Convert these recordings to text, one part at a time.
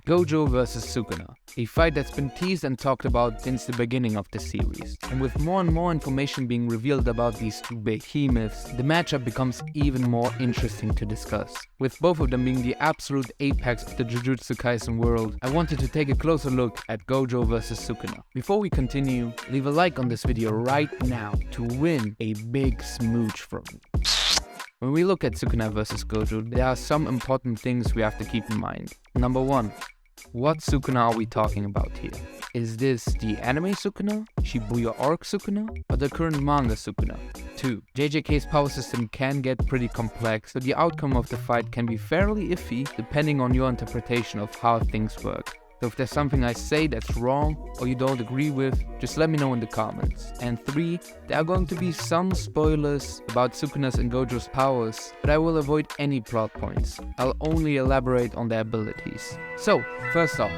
Gojo vs Sukuna, a fight that's been teased and talked about since the beginning of the series. And with more and more information being revealed about these two behemoths, the matchup becomes even more interesting to discuss. With both of them being the absolute apex of the JUJUTSU Kaisen world, I wanted to take a closer look at Gojo vs Sukuna. Before we continue, leave a like on this video right now to win a big smooch from me. When we look at Sukuna vs Gojo, there are some important things we have to keep in mind. Number 1. What Sukuna are we talking about here? Is this the anime Sukuna, Shibuya arc Sukuna, or the current manga Sukuna? 2. JJK's power system can get pretty complex, so the outcome of the fight can be fairly iffy depending on your interpretation of how things work. So if there's something I say that's wrong or you don't agree with, just let me know in the comments. And 3, there are going to be some spoilers about Sukuna's and Gojo's powers, but I will avoid any plot points. I'll only elaborate on their abilities. So, first off,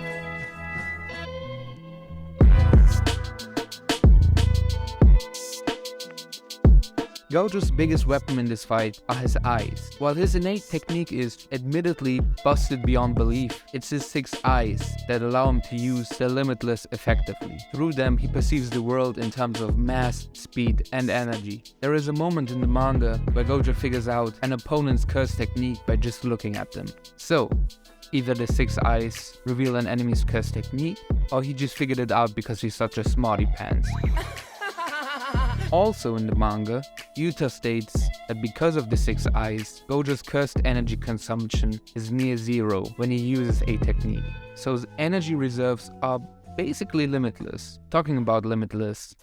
Gojo's biggest weapon in this fight are his eyes. While his innate technique is admittedly busted beyond belief, it's his 6 eyes that allow him to use the Limitless effectively. Through them, he perceives the world in terms of mass, speed, and energy. There is a moment in the manga where Gojo figures out an opponent's curse technique by just looking at them. So, either the 6 eyes reveal an enemy's curse technique, or he just figured it out because he's such a smarty pants. Also in the manga, Yuta states that because of the 6 eyes, Gojo's cursed energy consumption is near 0 when he uses a technique. So his energy reserves are basically limitless. Talking about limitless,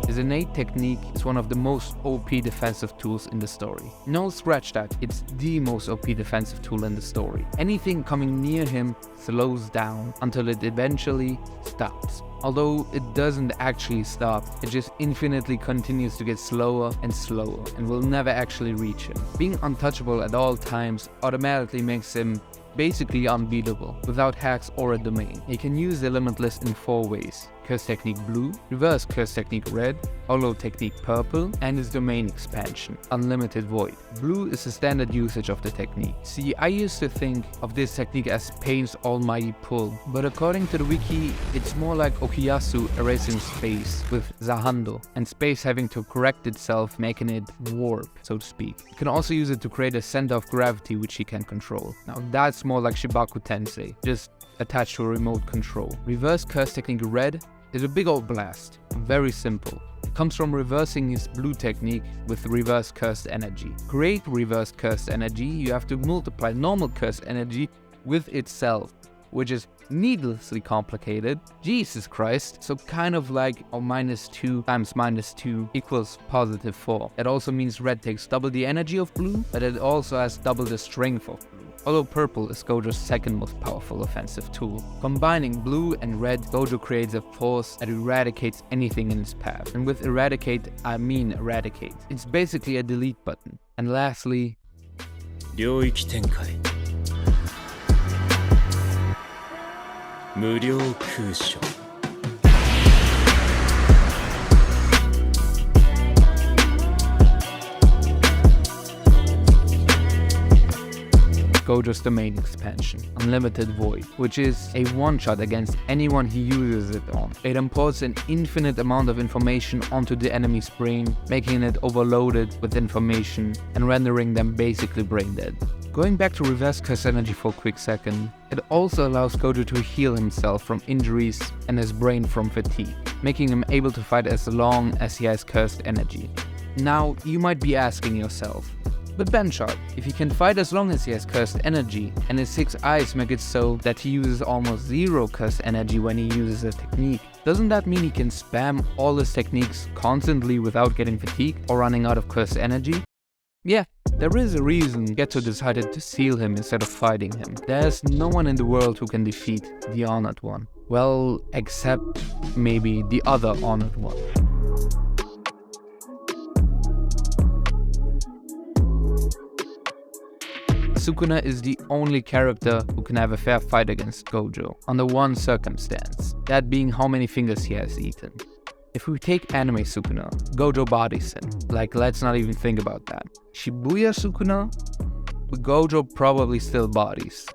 his innate technique is one of the most OP defensive tools in the story. No, scratch that, it's the most OP defensive tool in the story. Anything coming near him slows down until it eventually stops. Although it doesn't actually stop, it just infinitely continues to get slower and slower and will never actually reach him. Being untouchable at all times automatically makes him basically unbeatable, without hacks or a domain. He can use the Limitless in 4 ways. Curse Technique Blue, Reverse Curse Technique Red, Hollow Technique Purple, and his Domain Expansion, Unlimited Void. Blue is the standard usage of the technique. See, I used to think of this technique as Pain's almighty pull, but according to the wiki, it's more like Okuyasu erasing space with Zahando, and space having to correct itself, making it warp, so to speak. You can also use it to create a center of gravity which he can control. Now that's more like Shibaku Tensei, just attached to a remote control. Reverse Curse Technique Red is a big old blast, very simple. It comes from reversing his blue technique with reverse cursed energy. To create reverse cursed energy, you have to multiply normal cursed energy with itself, which is needlessly complicated. Jesus Christ. So kind of like -2 times -2 equals +4. That also means red takes double the energy of blue, but it also has double the strength of blue. Although purple is Gojo's second most powerful offensive tool. Combining blue and red, Gojo creates a force that eradicates anything in its path. And with eradicate, I mean eradicate. It's basically a delete button. And lastly, 領域展開無料空所 Gojo's Domain Expansion, Unlimited Void, which is a one-shot against anyone he uses it on. It imports an infinite amount of information onto the enemy's brain, making it overloaded with information and rendering them basically brain dead. Going back to reverse curse energy for a quick second, it also allows Gojo to heal himself from injuries and his brain from fatigue, making him able to fight as long as he has cursed energy. Now, you might be asking yourself, but Benchart, if he can fight as long as he has cursed energy, and his 6 eyes make it so that he uses almost 0 cursed energy when he uses a technique, doesn't that mean he can spam all his techniques constantly without getting fatigued or running out of cursed energy? Yeah, there is a reason Geto decided to seal him instead of fighting him. There's no one in the world who can defeat the Honored One. Well, except maybe the other Honored One. Sukuna is the only character who can have a fair fight against Gojo, under one circumstance, that being how many fingers he has eaten. If we take anime Sukuna, Gojo bodies it. Like, let's not even think about that. Shibuya Sukuna, Gojo probably still bodies.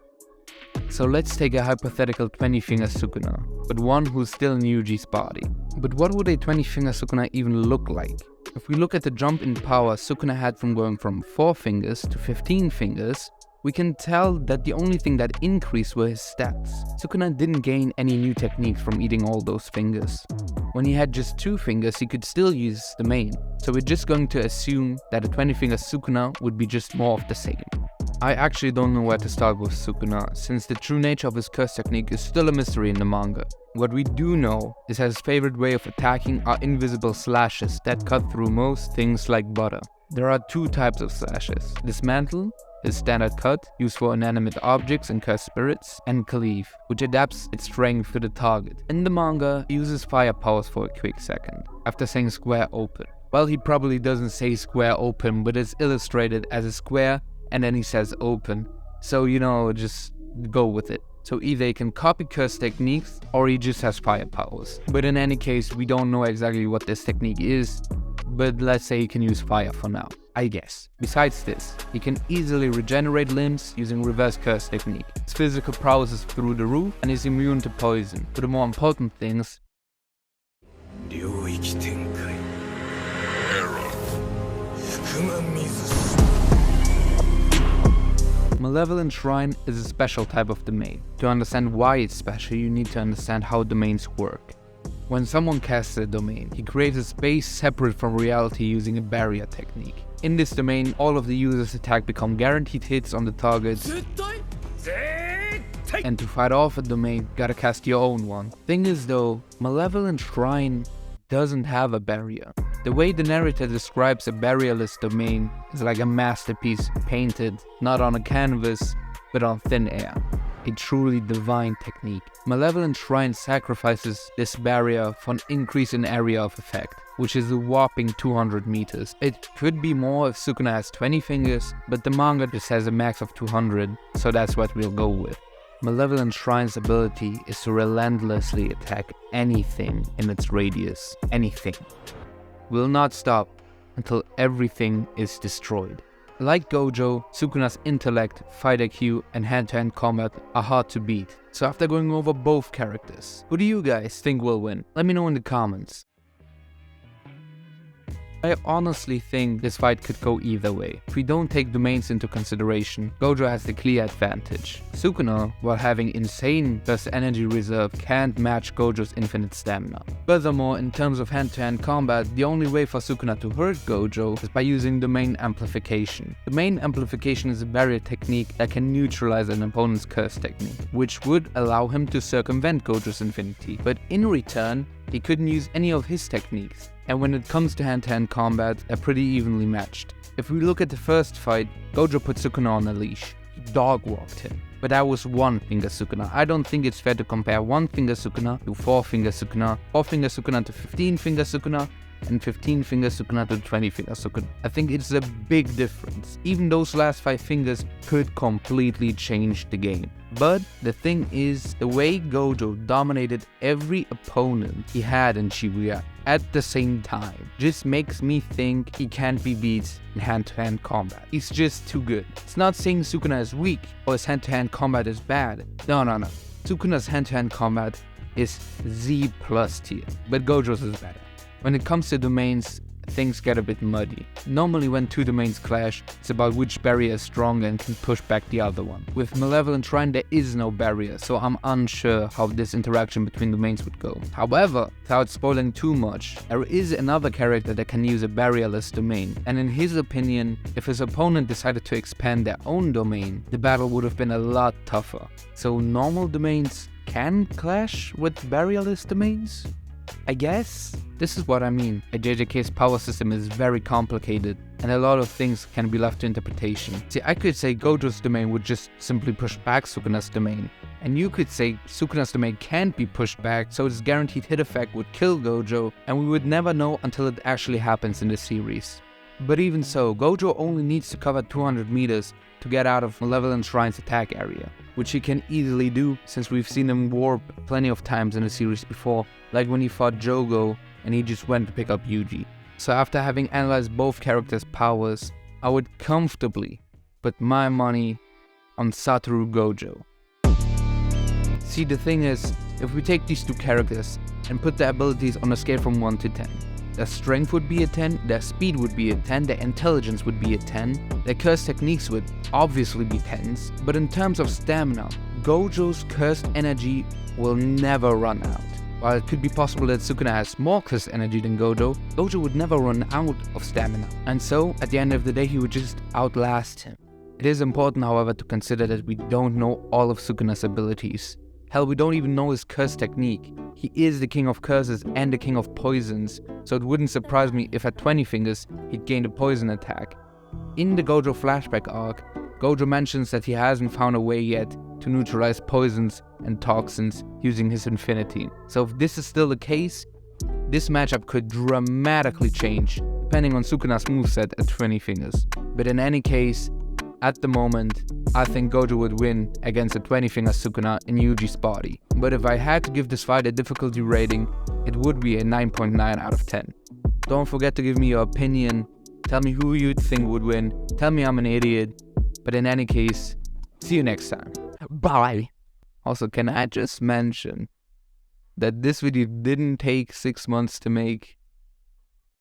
So let's take a hypothetical 20-finger Sukuna, but one who's still in Yuji's body. But what would a 20-finger Sukuna even look like? If we look at the jump in power Sukuna had from going from 4 fingers to 15 fingers, we can tell that the only thing that increased were his stats. Sukuna didn't gain any new techniques from eating all those fingers. When he had just 2 fingers, he could still use the main. So we're just going to assume that a 20-finger Sukuna would be just more of the same. I actually don't know where to start with Sukuna, since the true nature of his curse technique is still a mystery in the manga. What we do know is that his favorite way of attacking are invisible slashes that cut through most things like butter. There are 2 types of slashes: dismantle, his standard cut, used for inanimate objects and cursed spirits, and cleave, which adapts its strength to the target. In the manga, he uses fire powers for a quick second, after saying square open. Well, he probably doesn't say square open, but it's illustrated as a square and then he says open. So, just go with it. So either he can copy curse techniques or he just has fire powers. But in any case, we don't know exactly what this technique is, but let's say he can use fire for now, I guess. Besides this, he can easily regenerate limbs using reverse curse technique. His physical prowess is through the roof and is immune to poison. But the more important things, Malevolent Shrine is a special type of domain. To understand why it's special, you need to understand how domains work. When someone casts a domain, he creates a space separate from reality using a barrier technique. In this domain, all of the user's attack become guaranteed hits on the target, and to fight off a domain, gotta cast your own one. Thing is though, Malevolent Shrine doesn't have a barrier. The way the narrator describes a barrierless domain is like a masterpiece painted not on a canvas, but on thin air. A truly divine technique. Malevolent Shrine sacrifices this barrier for an increase in area of effect, which is a whopping 200 meters. It could be more if Sukuna has 20 fingers, but the manga just has a max of 200, so that's what we'll go with. Malevolent Shrine's ability is to relentlessly attack anything in its radius. Anything. Will not stop until everything is destroyed. Like Gojo, Sukuna's intellect, fight IQ, and hand-to-hand combat are hard to beat. So after going over both characters, who do you guys think will win? Let me know in the comments. I honestly think this fight could go either way. If we don't take domains into consideration, Gojo has the clear advantage. Sukuna, while having insane burst energy reserve, can't match Gojo's infinite stamina. Furthermore, in terms of hand-to-hand combat, the only way for Sukuna to hurt Gojo is by using domain amplification. Domain amplification is a barrier technique that can neutralize an opponent's curse technique, which would allow him to circumvent Gojo's infinity, but in return, he couldn't use any of his techniques. And when it comes to hand-to-hand combat, they're pretty evenly matched. If we look at the first fight, Gojo put Sukuna on a leash. He dog-walked him. But that was 1-finger Sukuna. I don't think it's fair to compare 1-finger Sukuna to 4-finger Sukuna, 4-finger Sukuna to 15-finger Sukuna, and 15-finger Sukuna to 20-finger Sukuna. I think it's a big difference. Even those last 5 fingers could completely change the game. But the thing is, the way Gojo dominated every opponent he had in Shibuya at the same time just makes me think he can't be beat in hand-to-hand combat. He's just too good. It's not saying Sukuna is weak or his hand-to-hand combat is bad. No. Sukuna's hand-to-hand combat is Z+ tier, but Gojo's is better. When it comes to domains, things get a bit muddy. Normally when 2 domains clash, it's about which barrier is stronger and can push back the other one. With Malevolent Shrine there is no barrier, so I'm unsure how this interaction between domains would go. However, without spoiling too much, there is another character that can use a barrierless domain, and in his opinion, if his opponent decided to expand their own domain, the battle would have been a lot tougher. So normal domains can clash with barrierless domains? I guess? This is what I mean. A JJK's power system is very complicated and a lot of things can be left to interpretation. See, I could say Gojo's domain would just simply push back Sukuna's domain. And you could say Sukuna's domain can't be pushed back, so its guaranteed hit effect would kill Gojo, and we would never know until it actually happens in the series. But even so, Gojo only needs to cover 200 meters to get out of Malevolent Shrine's attack area, which he can easily do since we've seen him warp plenty of times in the series before, like when he fought Jogo and he just went to pick up Yuji. So after having analyzed both characters' powers, I would comfortably put my money on Satoru Gojo. See, the thing is, if we take these two characters and put their abilities on a scale from 1 to 10, their strength would be a 10, their speed would be a 10, their intelligence would be a 10, their curse techniques would obviously be 10s, but in terms of stamina, Gojo's cursed energy will never run out. While it could be possible that Sukuna has more cursed energy than Gojo, Gojo would never run out of stamina, and so at the end of the day he would just outlast him. It is important, however, to consider that we don't know all of Sukuna's abilities. Hell, we don't even know his curse technique. He is the king of curses and the king of poisons, so it wouldn't surprise me if at 20 fingers he'd gain a poison attack. In the Gojo flashback arc, Gojo mentions that he hasn't found a way yet to neutralize poisons and toxins using his infinity. So if this is still the case, this matchup could dramatically change depending on Sukuna's moveset at 20 fingers. But in any case, at the moment, I think Gojo would win against a 20-finger Sukuna in Yuji's body. But if I had to give this fight a difficulty rating, it would be a 9.9 out of 10. Don't forget to give me your opinion, tell me who you think would win, tell me I'm an idiot, but in any case, see you next time. Bye! Also, can I just mention that this video didn't take 6 months to make?